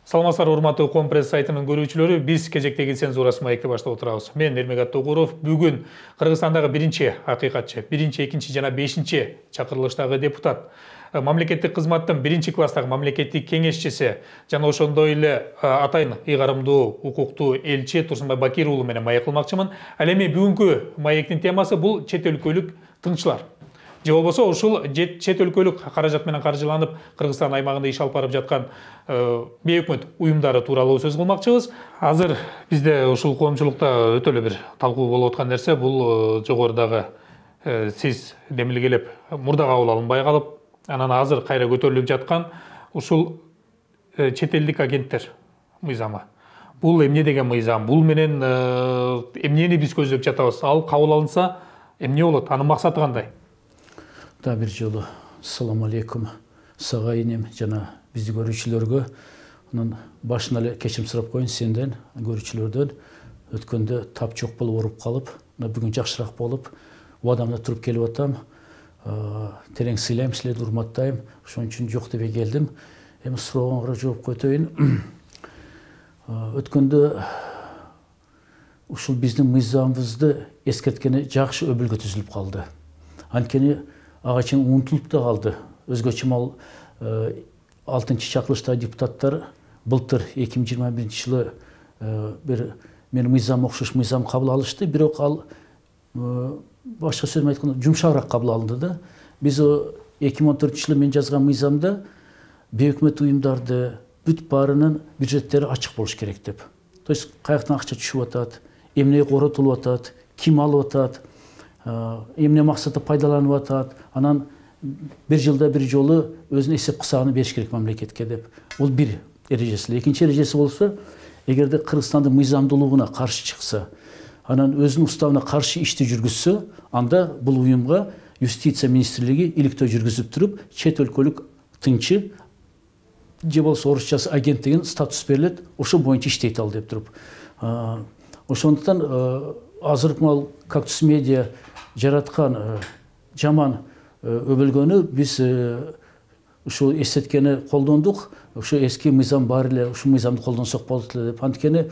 Саламатсыздар, урматтуу Компресс сайтынын көрүүчүлөрү, биз кезектеги цензурасы маекти баштап отурабыз. Мен Эрмегат Тогуров, бүгүн Кыргызстандагы биринчи акыйкатчы, биринчи, экинчи жана бешинчи чакырылыштагы депутат, мамлекеттик кызматтын биринчи класстагы мамлекеттик кеңешчиси жана ошондой эле атайын ыйгарымдуу укуктуу элчи Турсунбай Бакир уулу менен маек кылмакчымын. Ал эми бүгүнкү маектин темасы бул чет өлкөлүк тыңчылар. Же болбосо ушул чет өлкөлүк каражат менен каржыланып Кыргызстан аймагында иш алып барып жаткан бейөкмөт уюмдары тууралуу сөз кылмакчыбыз. Азыр бизде ушул коомчулукта өтө эле бир талкуу болуп аткан нерсе бул жогорудагы сиз демилгелеп мурда кабыл алынбай калып, анан азыр кайра көтөрүлүп жаткан ушул чет элдик агенттер мыйзамы. Бул эмне деген мыйзам? Бул менен эмнени биз көздөп жатабыз? Ал кабыл алынса эмне болот? Анын максаты кандай? Да, бир жолу салам алейкум сага инем жана бизди көрүүчүлөргө. Анан башынан эле кечирим сурап коеюн сенден, көрүүчүлөрдөн. Өткөндө тапчок болуп уруп калып, бүгүн жакшыраак болуп, убадамда туруп келип атам. Терең сыйлайм, силерди урматтайм. Ошон үчүн жок деп келдим. Эми сурооңорго жооп кетейин. Өткөндө ушул биздин мыйзамыбызды эскерткени жакшы өбүлгө түзүлүп калды. Анткени ага чейин унутулуп да калды. Өзгөчө ал 6-чакырылыштагы депутаттар былтыр 2021 жылы бир менин мыйзам окшош мыйзам кабыл алышты, бирок ал башка сөз менен айтканда жумшагыраак кабыл алынды да. Биз 2014 жылы мен жазган мыйзамда бейөкмөт уюмдарды бүт баарынын бюджеттери ачык болуш керек деп. То есть каяктан акча түшүп атат, эмне коротулуп атат, ким алып атат, эмне максатта пайдаланып атат, анан бир жылда бир жолу өзүнүн эсеп кысагын бериш керек мамлекетке деп. Бул бир эрежеси. Экинчи эрежеси болсо, эгерде Кыргызстандын мыйзамдуулугуна каршы чыкса, анан өзүнүн уставына каршы ишти жүргүзсө, анда бул уюмга юстиция министрлиги иликтөө жүргүзүп туруп, чет өлкөлүк тыңчы же болсо орусчасы агент деген статус берилет, ошол боюнча иштейт ал деп туруп. Ошондуктан азыркы мал Кактус медиа жараткан жаман өбөлгөнү биз ушул эстеткени колдондук. Ошо эски мыйзам бар эле, ушул мыйзамды колдонсок болот эле деп. Анткени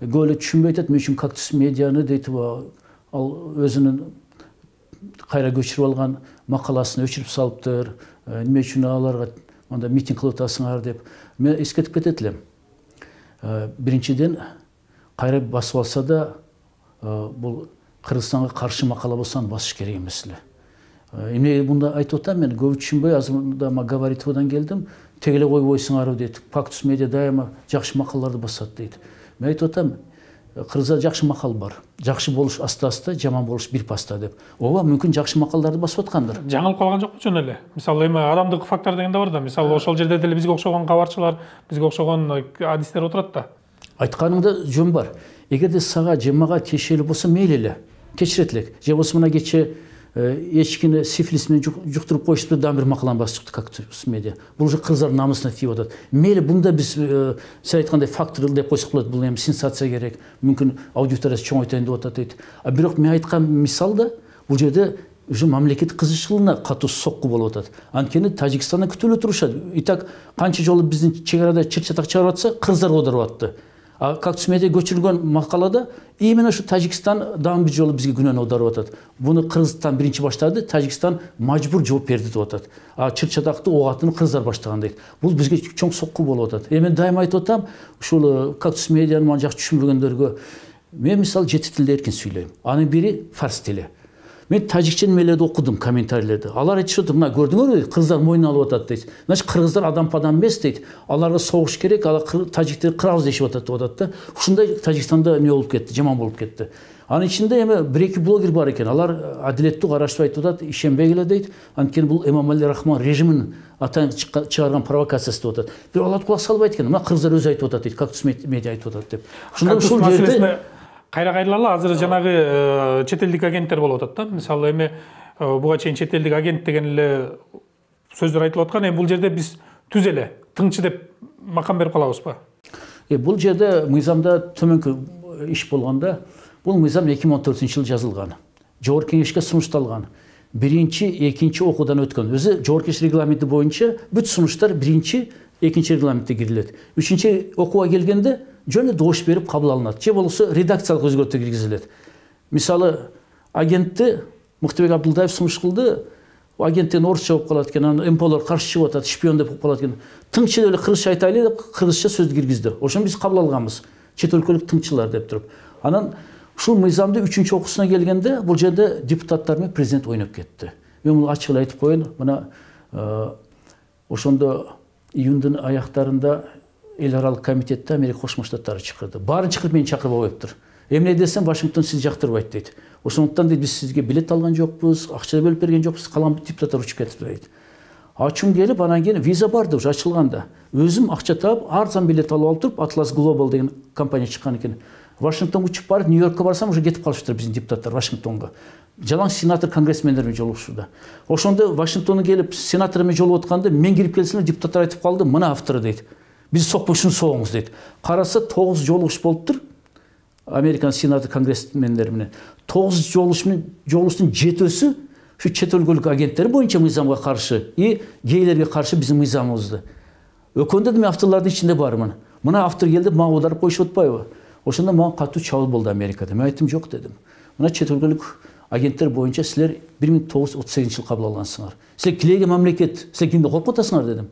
көп эле түшүнбөй атат. Мен үчүн Кактус медианы дейт, ал өзүнүн кайра көчүрүп алган макаласын өчүрүп салыптыр. Эмне үчүн аларга анда митинг кылып атасыңар деп. Мен эскертип кетет элем. Биринчиден кайра басып алса да бул Кыргызстанга каршы макала болсо аны басыш керек эмес эле. Эмне мында айтып атам, мен көп түшүнбөй азырда Магаворитовадан келдим. Тегеле койбойсуңарбы дейт. Кактус медиа дайыма жакшы макалаларды басат дейт. Мен айтып атам, Кыргызда жакшы макал бар. Жакшы болуш аста-аста, жаман болуш бир паста деп. Ооба, мүмкүн жакшы макалдарды басып аткандыр. Жаңылып калган жокпу жөн эле? Мисалы эми адамдык фактор деген да бар да. Мисалы ошол жерде деле бизге окшогон кабарчылар, бизге окшогон адистер отурат да. Айтканыңда жөн бар. Эгерде сага же мага тиешелүү болсо мейли эле, кечирет элек. Же болсо мына кече эчкини сифилис менен жуктуруп коюшту да бир макаланы басып чыкты Кактус медиа. Бул уже кыргыздардын намысына тийип атат. Мейли бунда биз сен айткандай фактор деп койсок болот. Бул эми сенсация керек. Мүмкүн аудиториясы чоңойтайын деп атат дейт. Бирок мен айткан мисалда бул жерде уже мамлекет кызыкчылыгына катуу сокку болуп атат. Анткени Тажикстандан күтүлө турушат. Итак, канча жолу биздин чек арада чыр-чатак чыгарып атса, кыргыздар оодарып атты. Кактус медиа көчүрүлгөн макалада именно ушу Тажикстан дагы бир жолу бизге күнөөнү оодарып атат. Буну Кыргызстан биринчи баштады, Тажикстан мажбур жооп берди деп атат. Чыр-чатакты огатын кыргыздар баштаган дейт. Бул бизге чоң сокку болуп атат. Мен дайыма айтып атам, ушул Кактус медианы мага жакшы түшүнбөгөндөргө, мен мисалы 7 тилде эркин сүйлөйм. Анын бири фарс тили. Мен тажикче меледи окудум комментарийлерди. Алар айтышат, мына көрдүңөрбү, кыргыздар мойнуна алып атат дейт. Значит, кыргыздар адам-падам эмес дейт. Аларга согуш керек, алар тажиктер кырабыз дешип атат деп атат да. Ушундай Тажикстанда эмне болуп кетти, жаман болуп кетти. Анын ичинде эми 1-2 блогер бар экен. Алар адилеттүү карашып айтып атат, ишенбей эле дейт. Анткени бул Эмомали Рахмон режимин атайын чыгарган провокациясы деп атат. Бир алар кулак салбайт экен. Мына кыргыздар өзү айтып атат дейт, Кактус медиа айтып атат деп. Ушундай ушул жерде кайра кайрылалы, азыр жанагы чет элдик агенттер болуп атат да. Мисалы эми буга чейин чет элдик агент деген эле сөздөр айтылып аткан. Эми бул жерде биз түз эле тыңчы деп макам берип калабызбы? Бул жерде мыйзамда төмөнкү иш болгондо, бул мыйзам 2014 жылы жазылган. Жогорку кеңешке сунушталган. Биринчи, экинчи окуудан өткөн. Өзү жогорку кеңеш регламенти боюнча бүт сунуштар биринчи экинчи регламентте киргизилет. Үчүнчү окууга келгенде жөн добуш берип кабыл алынат. Же болбосо редакциялык өзгөртүү киргизилет. Мисалы, агентти Мыктыбек Абдылдаев сунуш кылды. Агенттен орусча болуп калат экен, анан МПОлор каршы чыгып атат, шпион деп болуп калат экен. Тыңчы эле кыргызча айтайлы деп кыргызча сөздү киргизди. Ошону биз кабыл алганбыз. Чет өлкөлүк тыңчылар деп туруп. Анан ушул мыйзамды 3-чү окуусуна келгенде бул жерде депутаттар менен президент ойноп кетти. Мен муну ачык эле айтып коеюн. Мына ошондо июндун аяктарында эл аралык комитетте Америка Кошмо Штаттары чакырды. Баарын чакырып мени чакырбап коюптур. Эмне десем, Вашингтон сизди жактырбайт дейт. Ошондуктан дейт, биз сизге билет алган жокпуз, акча бөлүп берген жокпуз, калган депутаттар учуп кетип дейт. Ачым келип, анан кийин виза барды уже ачылганда. Өзүм акча таап, арзан билет алып алып туруп, Atlas Global деген компания чыккан экен. Вашингтонго учуп барып, Нью-Йоркко барсам, уже кетип калышыптыр биздин депутаттар Вашингтонго. Жалаң сенатор, конгрессмендер менен жолугушууда. Ошондо Вашингтонго келип, сенатор менен жолугуп атканда, мен кирип келсем, депутаттар айтып калды, мына автору дейт. Биз сокпой ушуну согуңуз дейт. Караса 9 жолугуш болуптур. Американ сенатор, конгрессмендер менен. 9 жолугуштун 7-өсү şu çet өлкөлүк агенттер боюнча мыйзамга каршы и гейлерге каршы биздин мыйзамыбызды. Өкөндө мен авторлордун ичинде бармын. Мына автор келди, мага аударып коюшуп атпайбы? Ошондо мага катуу чабуул болду Америкада. Мен айттым, жок дедим. Мына чет өлкөлүк агенттер боюнча силер 1938 жылы кабыл алгансыңар. Силер килеге мамлекет, силер кимди коркуп атасыңар дедим.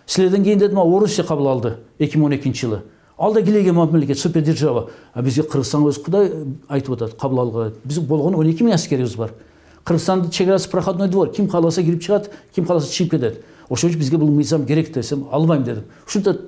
Силерден кийин дедим, Орусия кабыл алды 2012 жылы. Ал да килеге мамлекет, супердержава. Бизге Кыргызстан өз Кудай айтып атат, кабыл алган. Биз болгон 12 000 аскерибиз бар. Кыргызстандын чек-арасы проходной двор, ким кааласа кирип чыгат, ким кааласа чыгып кетет. Ошон үчүн бизге бул мыйзам керек десем, албайм дедим. Ушунта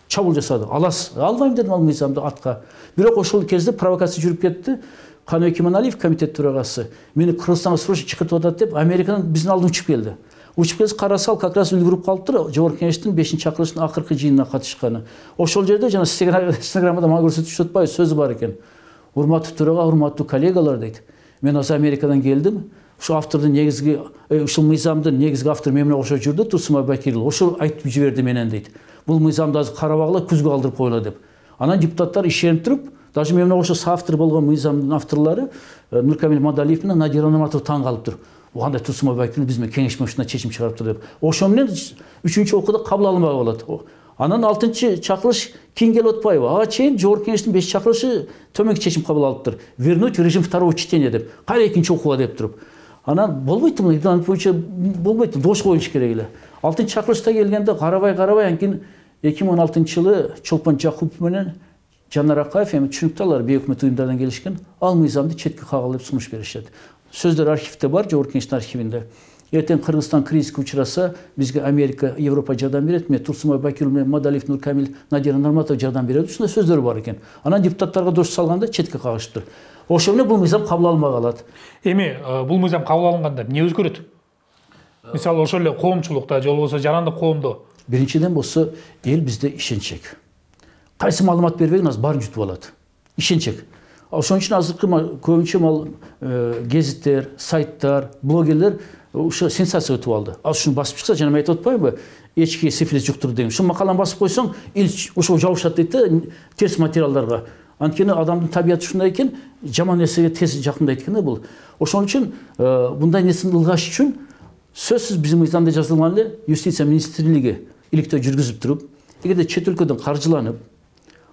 чабуул жасады. Аласыз, албайм дедим ал мыйзамды атка. Бирок ошол кезде провокация жүрүп кетти. Каныбек Иманалиев комитет төрагасы мени Кыргызстанга срочно чакыртып атат деп Америкадан биздин алдыга учуп келди. Учуп келип карасал, как раз үлгүрүп калыптыр. Жогорку кеңештин 5-чакырылыштын акыркы жыйынына катышканы. Ошол жерде жана стенограммада мага көрсөтүп атпайбы, сөзү бар экен. Урматтуу төрага, урматтуу коллегалар дейт. Мен азыр Америкадан келдим. Ушул автордун негизги, ушул мыйзамдын негизги автору мен менен кошо жүрдү, Турсунбай Бакиров. Ошол айтып жиберди менен дейт. Бул мыйзамды азыр карабагыла, күзгө алдырып коелу деп. Анан депутаттар ишенип туруп, даже мен менен кошо соавтор болгон мыйзамдын авторлору Нуркамил Мадалиев менен Надира Нурматов таң калыптыр. Кандай Турсунбай Бакиров биз менен кеңешме ушундай чечим чыгарыптыр деп. Ошо менен 3-чү окууда кабыл алынбай калат. Анан 6-чы чакырылыш кийин келип атпайбы? Ага чейин жогорку кеңештин 5-чакырылышы төмөнкү чечим кабыл алыптыр. Вернуть в режим второго чтения деп. Кайра 2-чи окууга деп туруп. Анан болбойт му? Регламент боюнча болбойт. Дош коюш керек эле. 6-чы чакырылышта келгенде карабай анткени 2016-жылы Чолпон Жакупов менен Жанар Акаев эми түшүнүктүү алар бейөкмөт уюмдардан келишкен. Ал мыйзамды четке кагалы деп сунуш беришет. Сөздөр архивде бар, жогорку кеңештин архивинде. Эртең Кыргызстан кризиске учураса, бизге Америка, Европа жардам берет. Мен Турсунбай Бакиров менен Мадалиев, Нуркамил, Надира Нурматов жардам берет. Ушундай сөздөр бар экен. Анан депутаттарга дош салганда четке кагышыптыр. Ошо менен бул мыйзам кабыл алынбай калат. Эми бул мыйзам кабыл алынганда эмне өзгөрөт? Мисалы ошол эле коомчулукта же болбосо жарандык коомдо. Биринчиден болсо эл бизде ишенчек. Кайсы маалымат бербеген азыр баарын жутуп алат. Ишенчек. Ошон үчүн азыркы көбүнчө гезиттер, сайттар, блогерлер ушу сенсация өтүп алды. Ал ушуну басып чыкса, жана мен айтып атпайбы, эчки сифилис жуктурду деген. Ушул макаланы басып койсоң, эл ошо жабышат дейт да, терс материалдарга. Анткени адамдын табияты ушундай экен, жаман нерсеге тез жакындайт экен бул. Ошон үчүн мындай нерсени ылгаш үчүн сөзсүз биздин мыйзамда жазылган эле юстиция министрлиги иликтөө жүргүзүп туруп, эгерде чет өлкөдөн каржыланып,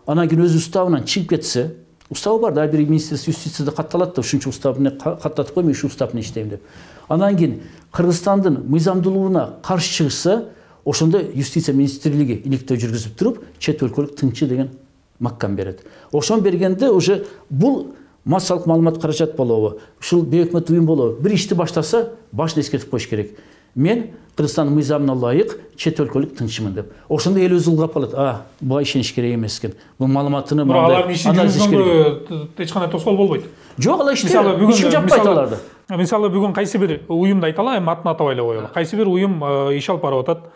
анан кийин өз уставынан чыгып кетсе, уставы бар да, бир министрлик юстицияда катталат да, ушунча устав менен каттатып кой, мен ушу устав менен иштейм деп. Анан кийин Кыргызстандын мыйзамдуулугуна каршы чыгышса, ошондо юстиция министрлиги иликтөө жүргүзүп туруп, чет өлкөлүк тыңчы деген маккам берет. Ошон бергенде уже бул массалык маалымат каражат болобу, ушул бейөкмөт уюм болобу, бир ишти баштаса, башын эскертип коюш керек. Мен Кыргызстандын мыйзамына ылайык чет өлкөлүк тыңчымын деп. Ошондо эл өзү ылгап калат. Буга ишениш керек эмес экен. Бул маалыматыны алардын ишин жүргүзгөнгө эч кандай тоскоол болбойт. Жок, алар ишин жаппайт аларды. Мисалы бүгүн кайсы бир уюмду айталы, эми атын атабай эле коелу. Кайсы бир уюм иш алып барып атат.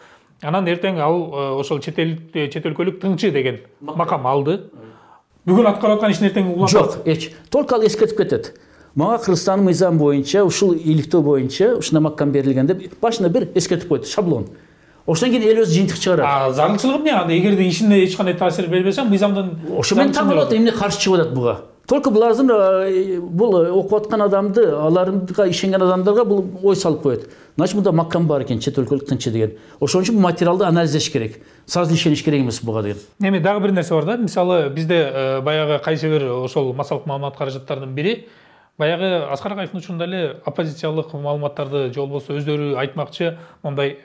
Анан эртең ал ошол чет өлкөлүк тыңчы деген макам алды. Бүгүн аткарып аткан ишин эртең улантат. Жок, эч. Только ал эскертип кетет. Мага Кыргызстандын мыйзамы боюнча, ушул иликтөө боюнча, ушундай маккам берилген деп башында бир эскертип койду, шаблон. Ошондон кийин эл өз жыйынтык чыгарат. Зарылчылыгы эмне? Эгерде ишине эч кандай таасир бербесе, мыйзамдын ошо менен таң калат, эмне каршы чыгып атат буга. Только булардын бул окуп аткан адамды, аларга ишенген адамдарга бул ой салып коет. Значит, мында маккам бар экен, чет өлкөлүк тынчы деген. Ошон үчүн бул материалды анализдеш керек. Сразу ишениш керек эмес буга деген. Эми дагы бир нерсе бар да. Мисалы бизде баягы кайсы бир ошол массалык маалымат каражаттарынын бири баягы Аскар Акаевдин учурунда эле оппозициялык маалыматтарды же болбосо өздөрү айтмакчы мондай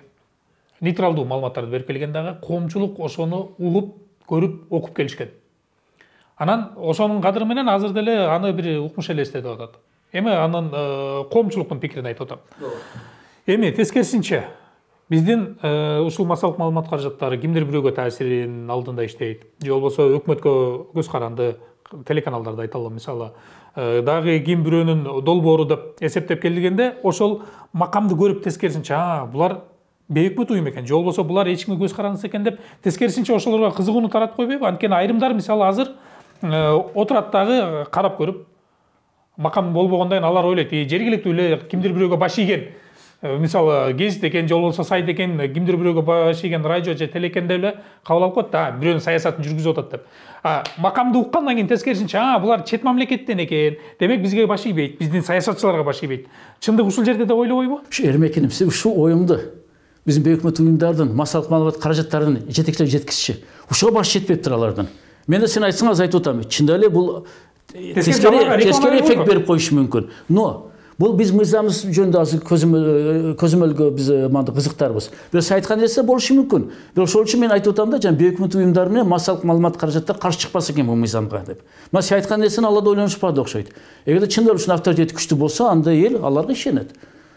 нейтралдуу маалыматтарды берип келген дагы коомчулук ошону угуп, көрүп, окуп келишкен. Анан ошонун кадыры менен азыр деле аны бир укмуш эле эстетип атат. Эми анын коомчулуктун пикирин айтып атам. Эми тескерисинче биздин ушул массалык маалымат каражаттары кимдир бирөөгө таасиринин алдында иштейт. Же болбосо өкмөткө көз каранды телеканалдарды айта алам. Мисалы дагы ким бирөөнүн долбоору деп эсептеп келгенде ошол макамды көрүп тескерисинче булар бейөкмөт уюм экен, же болбосо булар эч кимге көз карандысы экен деп тескерисинче ошолорго кызыгууну таратып койбойбу? Анткени айрымдар мисалы азыр отурат дагы карап көрүп макам болбогондон алар ойлойт, жергиликтүү эле кимдир бирөөгө баш ийген, мисалы гезит экен же болбосо сайт экен, кимдир бирөөгө баш ийген радио же теле экен деп эле кабыл алып коет да, бирөөнүн саясатын жүргүзүп атат деп. Макамды уккандан кийин тескерисинче булар чет мамлекеттен экен, демек бизге баш ийбейт, биздин саясатчыларга баш ийбейт. Чындык ушул жерде деп ойлобойбу? Эрмекиним, сиз ушул оюмду биздин бейөкмөт уюмдардын, массалык маалымат каражаттарынын жетекчилери жеткизчи. Ушуга баш жетпептир алардын. Мен да сен айтсаңыз айтып атам. Чында эле бул тескери эффект берип коюшу мүмкүн. Но бул биз мыйзамыбыз жөнүндө азыр көзөмөлгө биз мындай кызыктарбыз. Бирок айткан нерсе болушу мүмкүн. Бирок ошол үчүн мен айтып атам да, жана бейөкмөт уюмдар менен массалык маалымат каражаттар каршы чыкпаса экен бул мыйзамга деп. Мына сиз айткан нерсени алар да ойлонушпады окшойт. Эгерде чындап ушун авторитети күчтүү болсо, анда эл аларга ишенет.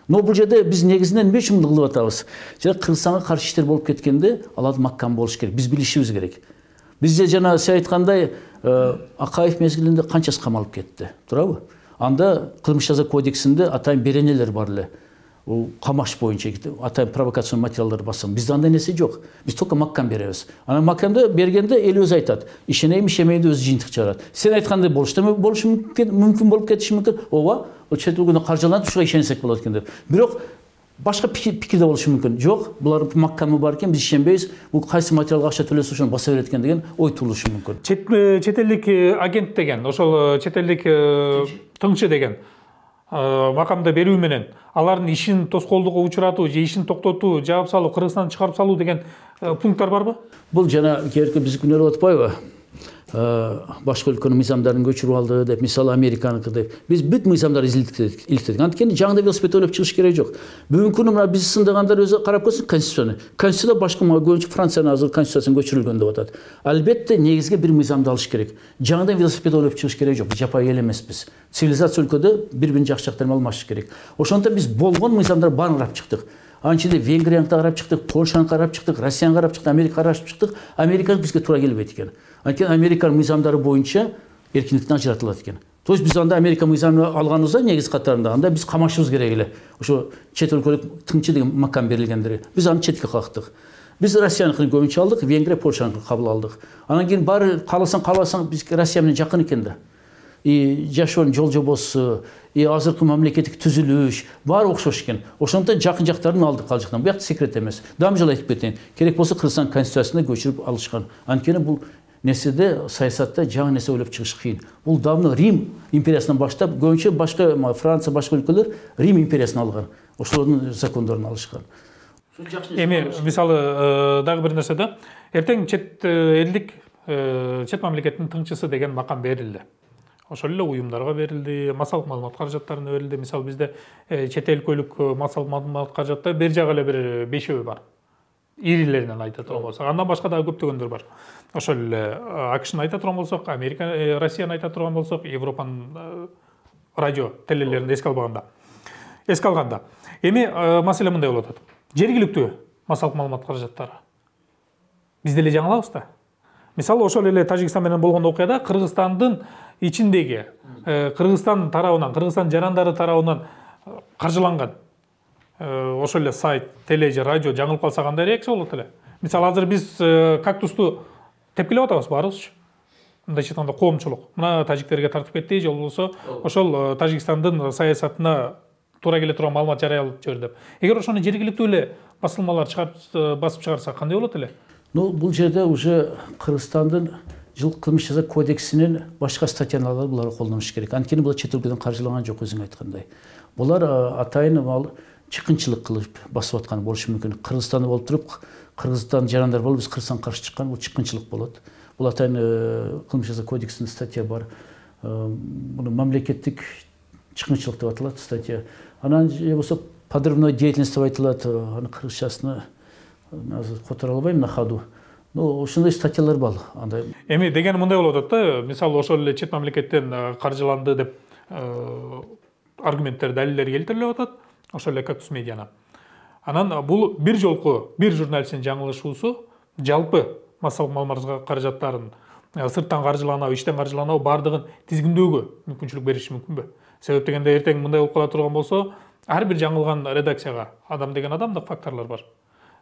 Но бул жерде биз негизинен эмне үчүн кылып атабыз? Жана Кыргызстанга каршы иштер болуп кеткенде аларды маккам болуш керек. Биз билишибиз керек. Бизде жана сиз айткандай Акаев мезгилинде канчасы камалып кетти, туурабы? Анда кылмыш жаза кодексинде атайын беренелер бар эле. Камаш боюнча атайын провокацион материалдарды басам. Бизде андай нерсе жок. Биз только маккам беребиз. Анан маккамды бергенде эл өзү айтат. Ишенейм, ишенбейм өзү жыйынтык чыгарат. Сен айткандай болушу мүмкүн болуп кетиши мүмкүн. Ооба, ал чет өлкөдөн каржыланып ушуга ишенсек болот экен деп. Бирок башка пикирде болушу мүмкүн. Жок, булар маккамы бар экен, биз ишенбейбиз. Бул кайсы материалга акча төлөсө ошону баса берет экен деген ой туулушу мүмкүн. Чет элдик агент деген, ошол чет элдик тыңчы деген макамды берүү менен алардын ишин тоскоолдукка учуратуу же ишин токтотуу, жаап салуу, Кыргызстандан чыгарып салуу деген пункттар барбы? Бул жана кээинки биз күнөөлөп атпайбы? Башка өлкөнүн мыйзамдарын көчүрүп алды деп, мисалы Американыкы деп. Биз бүт мыйзамдарды иликтедик. Анткени жаңы велосипед ойлоп чыгыш керек жок. Бүгүнкү күнү мына биз сындагандар өзү карап көрсүн конституцияны. Конституцияда башка көбүнчө Франциянын азыр конституциясын көчүрүлгөн деп атат. Албетте негизге бир мыйзамды алыш керек. Жаңыдан велосипед ойлоп чыгыш керек жок. Жапайы эл эмеспиз. Цивилизация өлкөдө бири-биринин жакшы жактарын алмашыш керек. Ошондо биз болгон мыйзамдар баарын карап чыктык. Анын ичинде Венгрияны карап чыктык, Польшаны карап чыктык, Россияны карап чыктык, Американы карап чыктык. Америка бизге туура келбейт экен. Анткени Американын мыйзамдары боюнча эркиндиктен ажыратылат экен. То есть биз анда Америка мыйзамын алганыбызда негиз катарында анда биз камашыбыз керек эле. Ошо чет өлкөлүк тыңчы деген макам берилгендери. Биз аны четке кактык. Биз Россияныкын көбүнчө алдык, Венгрия, Польшаны кабыл алдык. Анан кийин баары кааласаң биз Россия менен жакын экен да. Жашоонун жол жобосу, азыркы мамлекеттик түзүлүш баары окшош экен. Ошондон жакын жактарын алдык ал жактан. Бuyakta секрет эмес. Дагы жолу айтып кетейин. Керек болсо Кыргызстан конституциясына көчүрүп алышкан. Анткени бул нерседе саясатта жаңы нерсе ойлоп чыгыш кыйын. Бул давно Рим империясынан баштап, көбүнчө башка Франция, башка өлкөлөр Рим империясын алган. Ошолордун закондорун алышкан. Эми мисалы дагы бир нерсе да, эртең чет элдик чет мамлекеттин тыңчысы деген макам берилди. Ошол эле уюмдарга берилди, массалык маалымат каражаттарына берилди. Мисалы бизде чет өлкөлүк массалык маалымат каражаттар бир жагы эле бир 5 бар. Ирилеринен айта турган болсок, андан башка дагы көптөгөндөр бар. Ошол эле АКШны айта турган болсок, Америка, Россияны айта турган болсок, Европанын радио телелерин эске алганда. Эми маселе мындай болуп атат. Жергиликтүү массалык маалымат каражаттары бизде эле жаңылабыз да. Мисалы ошол эле Тажикстан менен болгон окуяда Кыргызстандын ичиндеги Кыргызстан тарабынан, Кыргызстан жарандары тарабынан каржыланган ошол эле сайт, теле же радио жаңылып калса кандай реакция болот эле? Мисалы азыр биз кактусту тепкилеп атабыз баарыбызчы. Мындайча айтканда коомчулук. Мына тажиктерге тартып кетти же болбосо ошол Тажикстандын саясатына туура келе турган маалымат жарыялап жибер деп. Эгер ошону жергиликтүү эле басылмалар басып чыгарса кандай болот эле? Ну, бул жерде уже Кыргызстандын жылкы кылмыш жаза кодексинин башка статьялары булар колдонуш керек. Анткени булар чет өлкөдөн каржылаган жок, өзүң айткандай. Булар атайын чыккынчылык кылып басып аткан болушу мүмкүн. Кыргызстанда болуп туруп, Кыргызстан жарандар болуп, биз Кыргызстанга каршы чыккан, бул чыккынчылык болот. Бул атайын кылмыш жаза кодексинин статья бар. Буну мамлекеттик чыккынчылык деп аталат статья. Анан же болсо подрывной деятельность деп айтылат. Аны кыргызчасын азыр которо албайм на ходу. Ошондой статьялар бар. Эми деген мындай болуп атат да, мисалы ошол эле чет мамлекеттен каржыланды деп аргументтер, далилдер келтирилип атат. Ошол эле Кактус медианы. Анан бул бир жолку бир журналисттин жаңылышуусу жалпы массалык маалымат каражаттарын сырттан каржыланабы, иштен каржыланабы бардыгын тизгиндөөгө мүмкүнчүлүк бериши мүмкүнбү? Себеп дегенде эртең мындай болуп кала турган болсо, ар бир жаңылган редакцияга адам деген адамдык факторлор бар.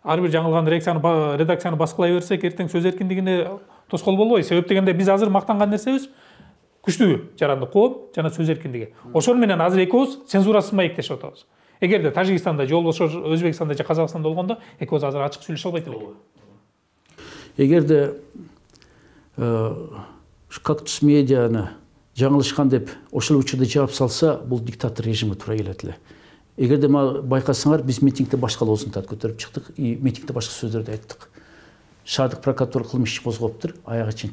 Ар бир жаңылган редакцияны баскылай берсек, эртең сөз эркиндигине тоскоол болбойбу? Себеп дегенде биз азыр мактанган нерсебиз күчтүү жарандык коом жана сөз эркиндиги. Ошол менен азыр экөөбүз цензурасыз маектешип атабыз. Эгерде Тажикстанда же болбосо Өзбекстанда же Казакстанда болгондо экөөбүз азыр ачык сүйлөшө албайт элек. Эгерде Кактус медианы жаңылышкан деп ошол учурда жаап салса, бул диктатор режимге туура келет эле. Эгерде байкасаңар, биз митингде башка лозунгтарды көтөрүп чыктык, митингде башка сөздөрдү айттык. Шаардык прокуратура кылмыш иш козгоптур, аягына чейин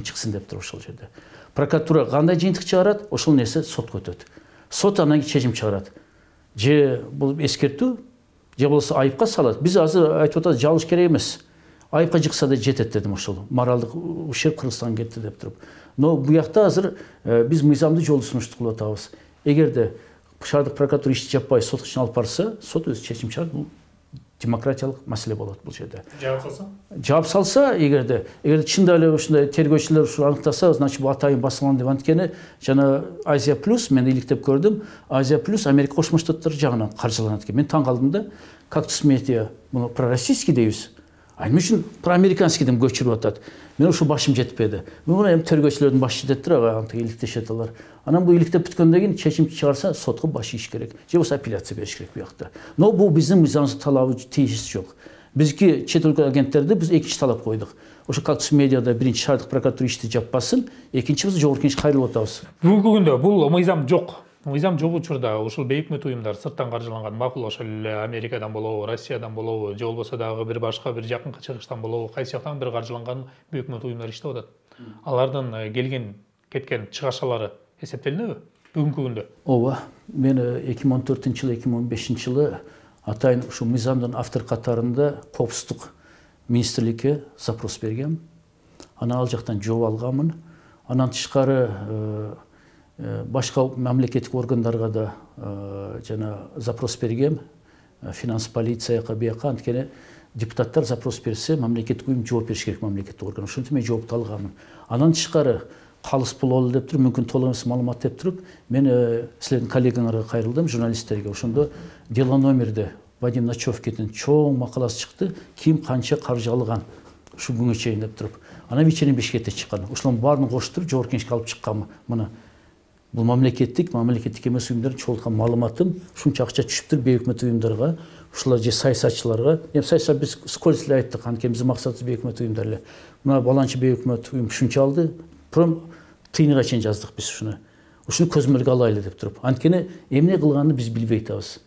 чыксын дептир ошол жерде. Прокуратура кандай жыйынтык чыгарат, ошол нерсе сотко өтөт. Сот анан чечим чыгарат. Же бул эскертүү, же болсо айыпка салат. Биз азыр айтып атабыз, жабыш керек эмес. Айыпка жыкса да жетет дедим ошол. Моралдык ущерб Кыргызстанга кетти деп туруп. Но буякта азыр биз мыйзамдуу жолду сунуштук кылып атабыз. Эгерде шаардык прокуратура ишти жаппай сот ишин алып барса, сот өз чечим чыгарат. Бул демократиялык маселе болот бул жерде. Жаап салса, эгерде чында эле ушундай тергөөчүлөр ушу аныктаса, значит бул атайын басылган деп анткени жана Азия плюс мен иликтеп көрдүм. Азия плюс Америка Кошмо Штаттары жагынан каржыланат экен. Мен таң калдым да. Кактус медиа муну пророссийский дейбиз. Айым үчүн проамериканский деп көчүрүп атат. Мен ушу башым жетпеди. Мен муну эми тергөөчүлөрдүн башы жетет ага, антип иликтешет алар. Анан бул иликтеп бүткөндөн кийин чечим чыгарса, сотко баш ийиш керек. Же болсо апелляция бериш керек буякта. Но бул биздин мыйзамыбызга талабы тийиши жок. Бизги чет өлкө агенттерди биз экинчи талап койдук. Ошо Кактус медиада биринчи шаардык прокуратура ишти жаппасын, экинчи биз жогорку кеңешке кайрылып атабыз. Бүгүнкү күндө бул мыйзам жок. Мыйзам жок учурда ушул бейик өкмөт уюмдар сырттан каржыланган, макул ошол эле Америкадан болобу, Россиядан болобу, же болбосо дагы бир башка бир жакынкы чыгыштан болобу, кайсы жактан бир каржыланган бейик өкмөт уюмдар иштеп атат. Алардын келген, кеткен чыгашалары эсептелинеби бүгүнкү күндө? Ооба, мен 2014-жылы, 2015-жылы атайын ушу мыйзамдын автор катарында коопсуздук министрликке запрос бергем. Анан ал жактан жооп алганмын. Анан тышкары башка мамлекеттик органдарга да жана запрос бергем. Финанс полицияга, бияка, анткени депутаттар запрос берсе, мамлекеттик уюм жооп бериш керек мамлекеттик орган. Ошентип мен жоопту алганмын. Анан тышкары калыс бололу деп туруп, мүмкүн толук эмес маалымат деп туруп, мен силердин коллегаңарга кайрылдым, журналисттерге. Ошондо дело номерде Вадим Ночевкидің чоң мақаласы шықты, ким қанша қаржы алған ушу күнгө чейин деп туруп. Анан вечерин Бишкекте чыккан. Ошолордун баарын коштуруп жогорку кеңешке алып чыккан. Мына бул мамлекеттик эмес уюмдардын чогулткан маалыматын ушунча акча түшүптүр бейик өкмөт уюмдарга, ушулар же саясатчыларга. Эми саясат биз скользь эле айттык, анткени биздин максатыбыз бейик өкмөт уюмдар эле. Мына баланчы бейик өкмөт уюм ушунча алды, пром тыйыныга чейин жаздык биз ушуну. Ушуну көзөмөлгө алайлы деп туруп. Анткени эмне кылганын биз билбей атабыз.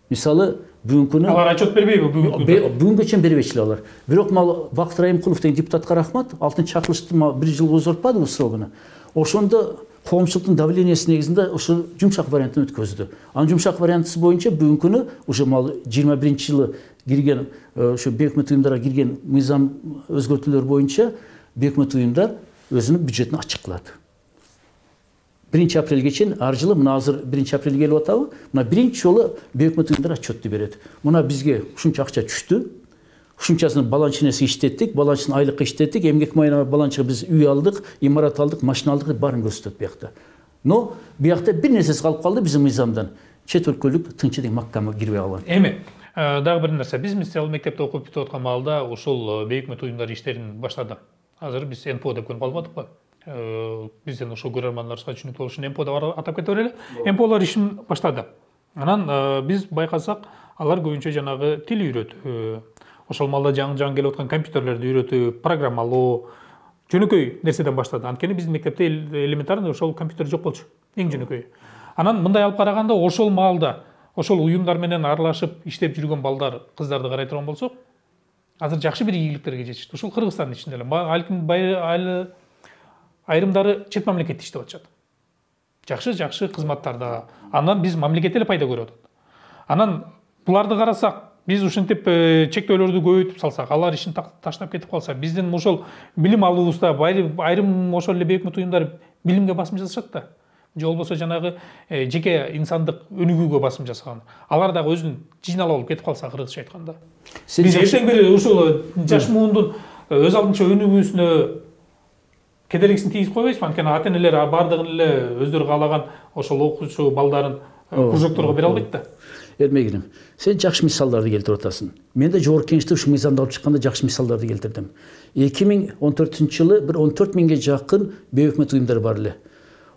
Мисалы, бүгүнкү күнү алар отчет бербейби бүгүнгө чейин бербечү эле алар. Бирок Бакыт Райымкулов деген депутатка рахмат, алтын чакырылышты 1 жыл узартпадыбы срогуну. Ошондо коомчулуктун давлениясы негизинде ошо жумшак вариантын өткөздү. Анын жумшак варианты боюнча бүгүнкү күнү уже 21-жылы кирген ошо бейик өкмөт уюмдарга кирген мыйзам өзгөртүүлөр боюнча бейик өкмөт уюмдар өзүнүн бюджетин ачык кылат. 1 апрелге чейин ар жылы мына азыр 1 апрелге келип атабы? Мына биринчи жолу бейик өкмөт уюмдар отчетту берет. Мына бизге ушунча акча түштү. Ушунчасын баланчыны иштеттик, баланчысын айлыкка иштеттик, эмгек майына баланчыга биз үй алдык, имарат алдык, машина алдык деп баарын көрсөтөт буякта. Но буякта бир нерсеси калып калды биздин мыйзамдан. Чет өлкөлүк тынчы деген маккама кирбей калган. Эми дагы бир нерсе, биз мисалы мектепте окуп бүтүп аткан маалда ушул бейик өкмөт уюмдар иштерин баштады. Азыр биз НПО деп көрүп калбадыкпы? Бизден ошо көрөрмандарга түшүнүктүү болуш үчүн НПО деп атап кете берели. НПОлор ишин баштады. Анан биз байкасак, алар көбүнчө жанагы тил үйрөтүү, ошол маалда жаңы келип аткан компьютерлерди үйрөтүү, программалоо, жөнөкөй нерседен баштады. Анткени биздин мектепте элементарный ошол компьютер жок болчу. Эң жөнөкөйү. Анан мындай алып караганда ошол маалда ошол уюмдар менен аралашып иштеп жүргөн балдар, кыздарды карай турган болсок, азыр жакшы бир ийгиликтерге жетишти. Ушул Кыргызстандын ичинде эле. Айрымдары чет мамлекетте иштеп атышат. Жакшы кызматтарда. Андан биз мамлекет эле пайда көрүп атат. Анан буларды карасак, биз ушинтип чектөөлөрдү көбөйтүп салсак, алар ишин таштап кетип калса, биздин ошол билим алуубузда айрым ошол эле өкмөт уюмдар билимге басым жасашат да. Же болбосо жанагы жеке инсандык өнүгүүгө басым жасаган. Алар дагы өзүн жыйналып алып кетип калса, кыргызча айтканда. Биз эртең бери ушул жаш муундун өз алдынча өнүгүүсүнө кедергисин тийгизип койбойбузбу? Анткени ата-энелер бардыгын эле өздөрү каалаган ошол окуучу балдарын кружокторго бере албайт да. Эрмегилим, сен жакшы мисалдарды келтирип атасың. Мен да жогорку кеңеште ушул мыйзамды алып чыкканда жакшы мисалдарды келтирдим. 2014-жылы бир 14 миңге жакын бейөкмөт уюмдар бар эле.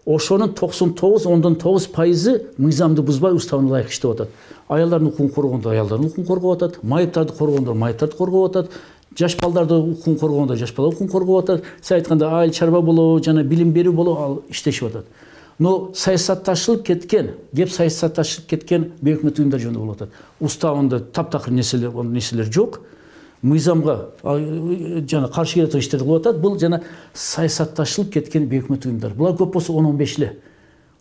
Ошонун 99,9% мыйзамды бузбай уставына ылайык иштеп атат. Аялдардын укугун коргондо аялдардын укугун коргоп атат, майыптарды коргондо майыптарды коргоп атат, жаш балдарды укугун коргондо жаш бала укугун коргоп атат. Сен айтканда айыл чарба болобу, жана билим берүү болобу ал иштешип атат. Но саясатташылып кеткен, саясатташылып кеткен бейөкмөт уюмдар жөнүндө болуп атат. Уставында таптакыр нерселер жок. Мыйзамга жана каршы келе турган иштерди кылып атат. Бул жана саясатташылып кеткен бейөкмөт уюмдар. Булар көп болсо 10-15 эле.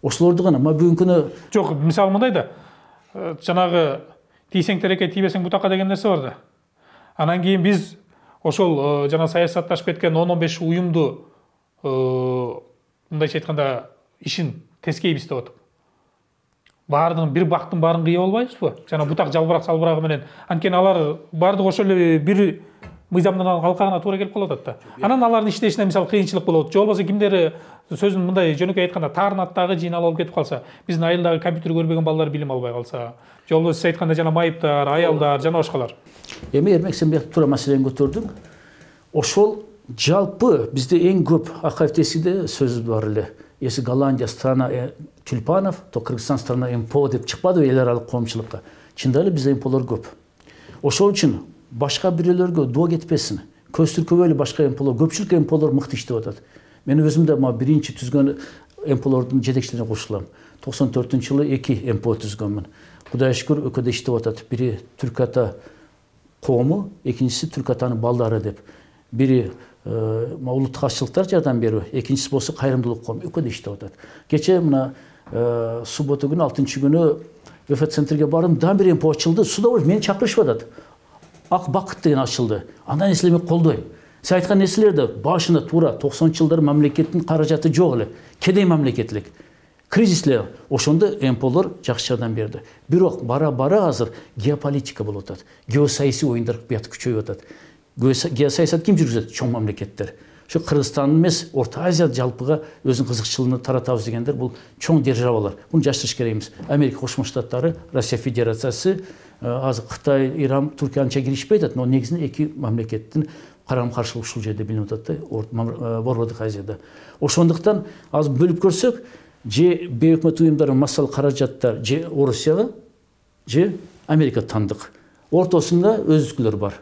Ошолорду гана бүгүнкү күнү жок, мисалы мындай да. Жанагы тийсең тереке, тийбесең бутакка деген нерсе бар да. Анан кийин биз ошол жана саясатташып кеткен 10-15 уюмду мындайча айтканда ишин тескей издеп атып. Бардыгын бир бактын баарын кыйып албайбызбы? Жана бутак жалбырак салбырагы менен. Анткени алар бардыгы ошол эле бир мыйзамдын алкагына туура келип калып атат да. Анан алардын иштешине мисалы кыйынчылык болот. Же болбосо кимдери сөзүн мындай жөнөкөй айтканда таарнаттагы жыйналып алып кетип калса, биздин айылдагы компьютер көрбөгөн балдар билим албай калса, же болбосо сиз айтканда жана майыптар, аялдар, жана башкалар. Эрмек, сен бияк туура маселени көтөрдүң. Ошол жалпы бизде эң көп Акаевтесиде сөз бар эле. Если Голландия страна тюльпанов, то Кыргызстан страна МПО деп чыкпадыбы эл аралык коомчулукка. Чында эле бизде МПОлор көп. Ошол үчүн башка бирөөлөргө доо кетпесин. Көз түркөбөй эле башка МПОлор, көпчүлүк МПОлор мыкты иштеп атат. Мен өзүм да биринчи түзгөн МПОлордун жетекчилерине кошулам. 94-жылы 2 МПО түзгөнмүн. Кудайга шүкүр өкөдө иштеп атат. Бири Түрк ата коому, экинчиси Түрк атанын балдары деп. Бири улуттук ашчылыктар жардам берүү, экинчиси болсо кайрымдуулук коому, өкөдө иштеп атат. Кече мына суббота күнү 6-күнү ВФ центрге бардым, дагы бир МПО ачылды. Суда мени чакырышып атат. Ак бакыт деген ачылды. Андан нерселерди колдойм. Сен айткан нерселерди башында туура 90-жылдары мамлекеттин каражаты жок эле, кедей мамлекеттик. Кризислер ошондо МПОлор жакшы жардам берди. Бирок бара азыр геополитика болуп атат. Геосаясий оюндар бияты күчөйүп атат. Геосаясат ким жүргүзөт? Чоң мамлекеттер. Ошо Кыргызстан эмес, Орто Азия жалпыга өзүнүн кызыкчылыгын таратабыз дегендер бул чоң державалар. Буну жаштырыш керек эмес. Америка Кошмо Штаттары, Россия Федерациясы, азыр Кытай, Иран, Түркия анча киришпей атат, но негизинен эки мамлекеттин карама-каршылыгы ушул жерде билинип атат да, Борбордук Азияда. Ошондуктан азыр бөлүп көрсөк, же бейөкмөт уюмдардын массалык каражаттар же Орусияга, же Америка тандык. Ортосунда өзгөлөр бар.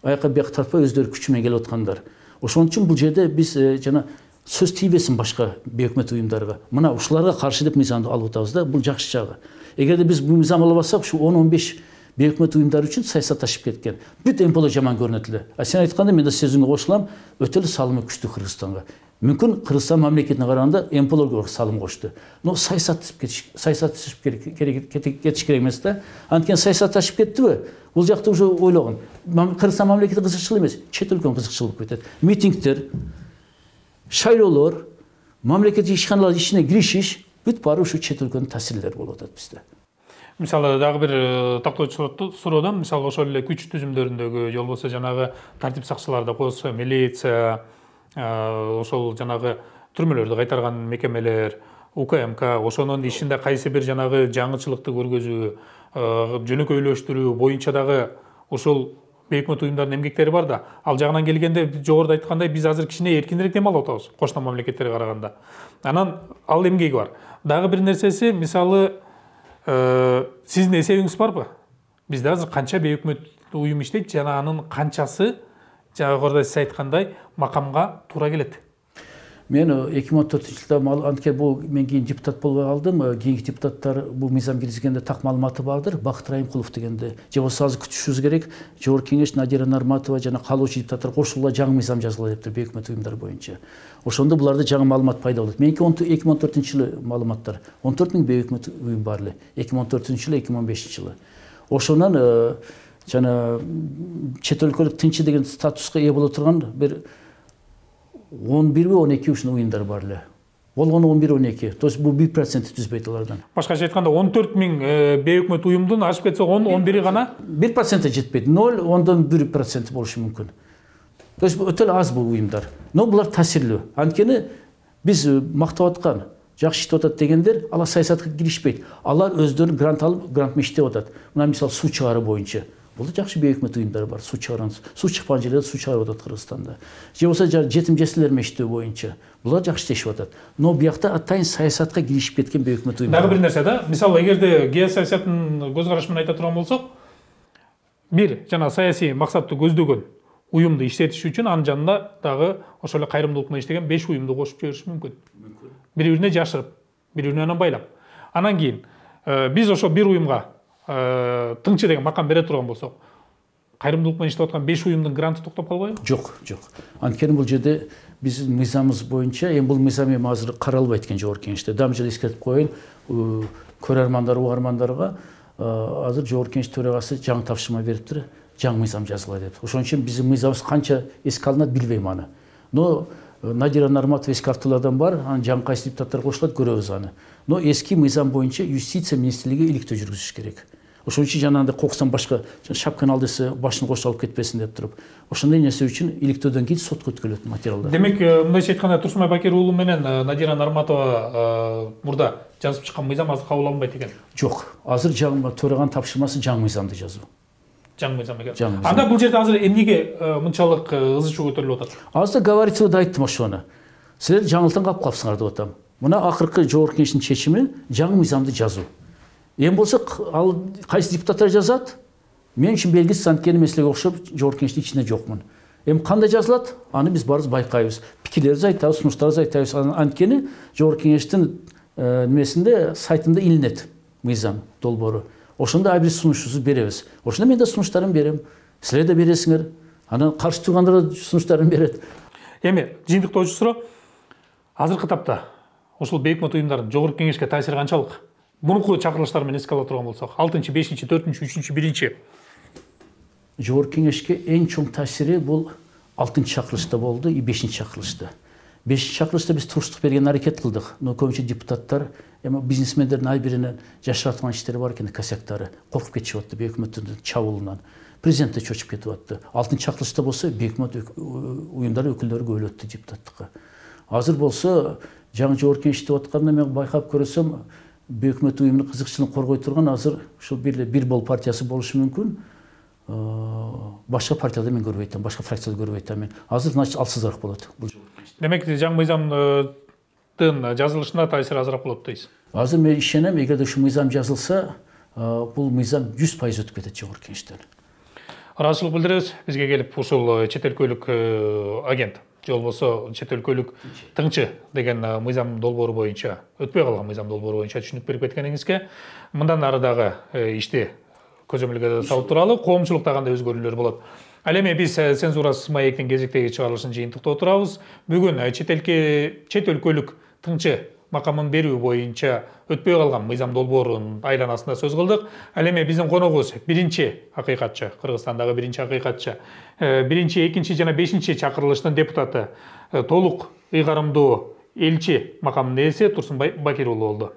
Аяка бияк тартпай өздөрү күчү менен келип аткандар. Ошон үчүн бул жерде биз жана сөз тийбесин башка бейөкмөт уюмдарга. Мына ушуларга каршы деп мыйзамды алып атабыз да, бул жакшы жагы. Эгерде биз бул мыйзам албасак, ушу 10-15 бейөкмөт уюмдар үчүн саясатташып кеткен. Бүт МПОлор жаман көрүнөт эле. Сен айтканда мен да сөзүңө кошулам, өтө эле салымы күчтүү Кыргызстанга. Мүмкүн Кыргызстан мамлекетине караганда МПОлор салым кошду. Но саясатташып кетиш керек эмес да. Анткени саясатташып кеттиби? Бул жакта уже ойлогон. Кыргызстан мамлекети кызыкчыл эмес, чет өлкөнүн кызыкчылыгы кетет. Митингдер, шайлоолор, мамлекеттик ишканалардын ичине киришиш, бүт баары ушу чет өлкөнүн таасирлери болуп атат бизде. Мисалы дагы бир тактоочу суроодан, мисалы ошол эле күч түзүмдөрүндөгү, же болбосо жанагы тартип сакчыларды койсо, милиция, ошол жанагы түрмөлөрдү кайтарган мекемелер, УКМК, ошонун ишинде кайсы бир жанагы жаңычылыкты көргөзүү, жөнөкөйлөштүрүү боюнча дагы ошол бейөкмөт уюмдардын эмгектери бар да. Ал жагынан келгенде жогоруда айткандай биз азыр кичине эркинирээк дем алып атабыз кошмо мамлекеттерге караганда. Анан ал эмгеги бар. Дагы бир нерсеси, мисалы сиздин эсебиңиз барбы? Бизде азыр канча бейөкмөт уюм иштейт жана анын канчасы Жаңы сиз айткандай макамга туура келет. Мен 2014 жылда бул мен кийин депутат болбой калдым. Кийинки депутаттар бул мыйзам киргизгенде так маалыматы бардыр. Бакыт Райымкулов дегенде. Же болбосо азыр күтүшүбүз керек. Жогорку кеңеш Надира Нарматова жана калуучу депутаттар кошулула жаңы мыйзам жазгыла дептир бейик өкмөт уюмдары боюнча. Ошондо буларда жаңы маалымат пайда болот. Меники 2014 жылы маалыматтар. 14 000 бейик өкмөт уюм бар эле. 2014 жылы, 2015 жылы. Ошондан жана чет өлкөлүк тынчы деген статуска ээ боло турган бир 11-12 ушундай уюмдар бар эле. Болгону 11-12. То есть бул 1% түзбөйт алардан. Башкача айтканда 14 000 бейөкмөт уюмдун ашып кетсе 11 гана 1% жетпейт. 0,1% болушу мүмкүн. То есть өтө эле аз бул уюмдар. Но булар таасирлүү. Анткени биз мактап аткан, жакшы иштеп атат дегендер алар саясатка киришпейт. Алар өздөрү грант алып, грант менен иштеп атат. Мына мисалы суу чыгаруу боюнча. Бул жакшы бейөкмөт уюмдар бар. Суу чыгарган, суу чыкпаган жерлерде суу чыгарып атат Кыргызстанда. Же болсо жетим жесирлер менен иштөө боюнча. Булар жакшы иштешип атат. Но биякта атайын саясатка киришип кеткен бейөкмөт уюмдар. Дагы бир нерсе да. Мисалы, эгерде геосаясаттын көз карашы менен айта турган болсок, бир жана саясий максатты көздөгөн уюмду иштетиш үчүн анын жанында дагы ошол эле кайрымдуулук менен иштеген 5 уюмду кошуп жибериш мүмкүн. Бири-бирине жашырып, бири-бирине байлап. Анан кийин биз ошо бир уюмга тыңчы деген макам бере турган болсок, кайрымдуулук менен иштеп аткан 5 уюмдун гранты токтоп калбайбы? Жок. Анткени бул жерде биздин мыйзамыбыз боюнча бул мыйзам азыр каралбайт экен жогорку кеңеште. Дам эле эскертип коеюн, көрөрмандар, угармандарга азыр жогорку кеңеш төрагасы жаңы тапшырма бериптир, жаңы мыйзам жазгыла деп. Ошон үчүн биздин мыйзамыбыз канча эске алынат билбейм аны. Но Надира Нарматова эски авторлордон бар, анын жаңы кайсы депутаттар кошулат көрөбүз аны. Но эски мыйзам боюнча юстиция министрлиги иликтөө жүргүзүш керек. Ошон үчүн жанагындай кокустан башка шапканы ал десе башын кошуп алып кетпесин деп туруп. Ошондой нерсе үчүн иликтөөдөн кийин сотко өткөрүлөт материалдар. Демек, мындайча айтканда Турсунбай Бакир уулу менен Надира Нарматова мурда жазып чыккан мыйзам азыр кабыл алынбайт экен. Жок. Азыр жаңы төраган тапшырмасы жаңы мыйзамды жазуу. Жаңы мыйзам экен. Анда бул жерде азыр эмнеге мынчалык ызы чуу көтөрүлүп атат? Азыр говорится да айттым ошону. Силер жаңылтан калып калыпсыңар деп атам. Мына акыркы жогорку кеңештин чечими жаңы мыйзамды жазуу. Эми болсо ал кайсы депутаттар жазат? Мен үчүн белгисиз, анткени мен силерге окшоп жогорку кеңештин ичинде жокмун. Эми кандай жазылат? Аны биз барыбыз байкайбыз. Пикирлерибизди айтабыз, сунуштарыбызды айтабыз. Анткени жогорку кеңештин немесинде сайтында илинет мыйзам долбоору. Ошондо ар бир сунушубузду беребиз. Ошондо мен да сунуштарымды берем. Силер да бересиңер. Анан каршы тургандар да сунуштарын берет. Эми жыйынтыктоочу суроо, азыркы тапта ушул бейөкмөт уюмдардын жогорку кеңешке таасири канчалык? Мурунку чакырылыштар менен эске ала турган болсок, 6-чы, 5-чи, 4-чү, 3-чү, 1-чи. Жогорку кеңешке эң чоң таасири бул 6-чы чакырылышта болду и 5-чи чакырылышта. 5-чи чакырылышта биз туруштук берген аракет кылдык. Но көбүнчө депутаттар, эми бизнесмендердин ай биринен жашыраткан иштери бар экен, косяктары. Коркуп кетишип атты бейөкмөттүн чабуулунан. Президент да чочуп кетип атты. 6-чы чакырылышта болсо бейөкмөт уюмдар өкүлдөрү көбөлөт депутаттыкка. Азыр болсо жаңы жогорку кеңеш иштеп атканда мен байкап көрсөм, бейөкмөт уюмдун кызыкчылыгын коргой турган азыр ушул бир бол партиясы болушу мүмкүн. Башка партияда мен көрбөй атам, башка фракцияда көрбөй атам мен. Азыр значит алсызыраак болот. Демек, жаңы мыйзамдын жазылышына таасири азыраак болот дейсиз. Азыр мен ишенем, эгерде ушул мыйзам жазылса, бул мыйзам 100% өтүп кетет жогорку кеңештен. Ыраазычылык билдиребиз. Бизге келип ушул чет өлкөлүк агент, же болбосо чет өлкөлүк тыңчы деген мыйзам долбоору боюнча, өтпөй калган мыйзам долбоору боюнча түшүнүк берип кеткениңизге, мындан ары дагы ишти көзөмөлгө салып туралы, коомчулукта кандай өзгөрүүлөр болот. Ал эми биз цензурасыз маектин кезектеги чыгарылышын жыйынтыктап турабыз. Бүгүн чет өлкөлүк тыңчы макамын берүү боюнча өтпөй калган мыйзам долбоорунун айланасында сөз кылдык. Ал эми биздин коногубуз биринчи акыйкатчы, Кыргызстандагы биринчи акыйкатчы, биринчи, экинчи жана 5-чи чакырылыштын депутаты, толук ыйгарымдуу элчи макамынын ээси Турсунбай Бакир уулу болду.